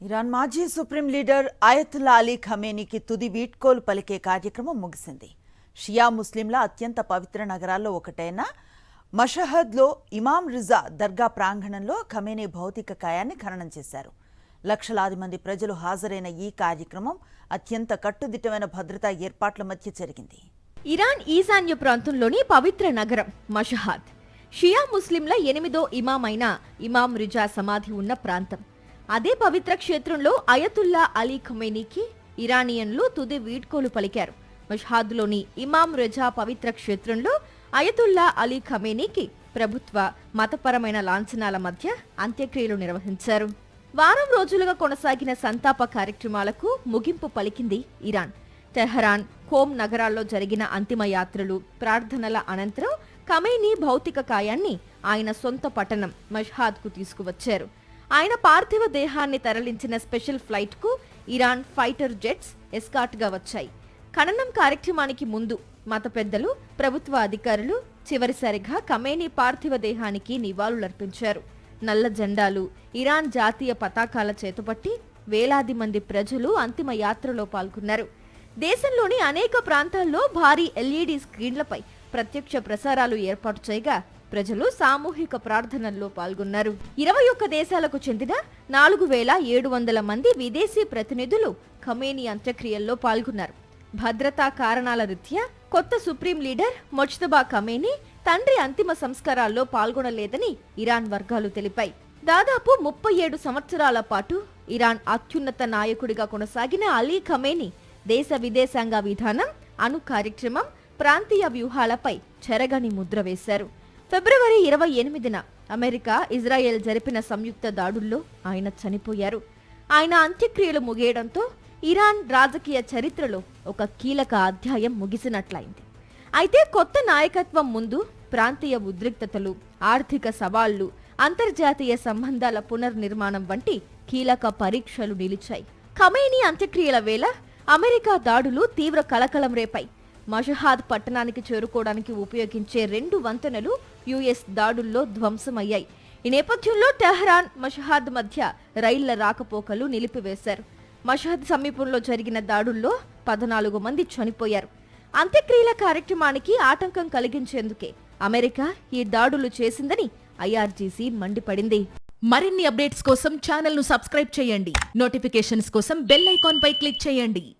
Iran మాజీ supreme leader Ayatollah Ali ఖమేనీకి తుది వీడ్కోలు పలికే కార్యక్రమం ముగిసింది. షియా ముస్లింల అత్యంత పవిత్ర నగరాల్లో ఒకటైన మషహద్లో ఇమాం రిజా దర్గా ప్రాంగణంలో ఖమేనీ భౌతిక కాయాన్ని ఖననం చేశారు. లక్షలాది మంది ప్రజలు హాజరైన ఈ కార్యక్రమం అత్యంత కట్టుదిట్టమైన భద్రతా ఏర్పాట్ల మధ్య జరిగింది. ఇరాన్ ఈశాన్య ప్రాంతంలోని పవిత్ర నగరం మషహాద్ షియా ముస్లింల 8వ ఇమాం అయిన ఇమాం రిజా సమాధి ఉన్న ప్రాంతం. అదే పవిత్ర క్షేత్రంలో అయతుల్లా అలీ ఖమేనీకి ఇరానియన్లు తుది వీడ్కోలు పలికారు. మషహాద్లోని ఇమాం రిజా పవిత్ర క్షేత్రంలో అయతుల్లా అలీ ఖమేనీకి ప్రభుత్వ మతపరమైన లాంఛనాల మధ్య అంత్యక్రియలు నిర్వహించారు. వారం రోజులుగా కొనసాగిన సంతాప కార్యక్రమాలకు ముగింపు పలికింది ఇరాన్. టెహరాన్, ఖోమ్ నగరాల్లో జరిగిన అంతిమ యాత్రలు, ప్రార్థనల అనంతరం ఖమేనీ భౌతిక కాయాన్ని ఆయన సొంత పట్టణం మషహాద్కు తీసుకువచ్చారు. ఆయన పార్థివ దేహాన్ని తరలించిన స్పెషల్ ఫ్లైట్కు ఇరాన్ ఫైటర్ జెట్స్ ఎస్కార్ట్గా వచ్చాయి. ఖననం కార్యక్రమానికి ముందు మత పెద్దలు, ప్రభుత్వ అధికారులు చివరిసారిగా ఖమేనీ పార్థివ దేహానికి నివాళులర్పించారు. నల్ల జెండాలు, ఇరాన్ జాతీయ పతాకాల చేతపట్టి వేలాది మంది ప్రజలు అంతిమ యాత్రలో పాల్గొన్నారు. దేశంలోని అనేక ప్రాంతాల్లో భారీ ఎల్ఈడి స్క్రీన్లపై ప్రత్యక్ష ప్రసారాలు ఏర్పాటు చేయగా ప్రజలు సామూహిక ప్రార్థనల్లో పాల్గొన్నారు. 21 దేశాలకు చెందిన 4700 మంది విదేశీ ప్రతినిధులు ఖమేనీ అంత్యక్రియల్లో పాల్గొన్నారు. భద్రతా కారణాల రీత్యా కొత్త సుప్రీం లీడర్ మొజ్తబా ఖమేనీ తండ్రి అంతిమ సంస్కారాల్లో పాల్గొనలేదని ఇరాన్ వర్గాలు తెలిపాయి. దాదాపు 37 సంవత్సరాల పాటు ఇరాన్ అత్యున్నత నాయకుడిగా కొనసాగిన అలీ ఖమేనీ దేశ విదేశాంగ విధానం, అణు కార్యక్రమం, ప్రాంతీయ వ్యూహాలపై చెరగని ముద్ర వేశారు. ఫిబ్రవరి 28న అమెరికా, ఇజ్రాయెల్ జరిపిన సంయుక్త దాడుల్లో ఆయన చనిపోయారు. ఆయన అంత్యక్రియలు ముగియడంతో ఇరాన్ రాజకీయ చరిత్రలో ఒక కీలక అధ్యాయం ముగిసినట్లయింది. అయితే కొత్త నాయకత్వం ముందు ప్రాంతీయ ఉద్రిక్తతలు, ఆర్థిక సవాళ్లు, అంతర్జాతీయ సంబంధాల పునర్నిర్మాణం వంటి కీలక పరీక్షలు నిలిచాయి. ఖమేనీ అంత్యక్రియల వేళ అమెరికా దాడులు తీవ్ర కలకలం రేపాయి. మషహాద్ పట్టణానికి చేరుకోవడానికి ఉపయోగించే 2 వంతెనలు యుఎస్ దాడుల్లో ధ్వంసమయ్యాయి. ఈ నేపథ్యంలో టెహరాన్, మషహాద్ మధ్య రైళ్ల రాకపోకలు నిలిపివేశారు. మషహద్ సమీపంలో జరిగిన దాడుల్లో 14 మంది చనిపోయారు. అంత్యక్రియల కార్యక్రమానికి ఆటంకం కలిగించేందుకే అమెరికా ఈ దాడులు చేసిందని ఐఆర్జీసీ మండిపడింది. మరిన్ని అప్డేట్స్ కోసం ఛానల్ ను సబ్స్క్రైబ్ చేయండి. నోటిఫికేషన్స్ కోసం బెల్ ఐకాన్ పై క్లిక్ చేయండి.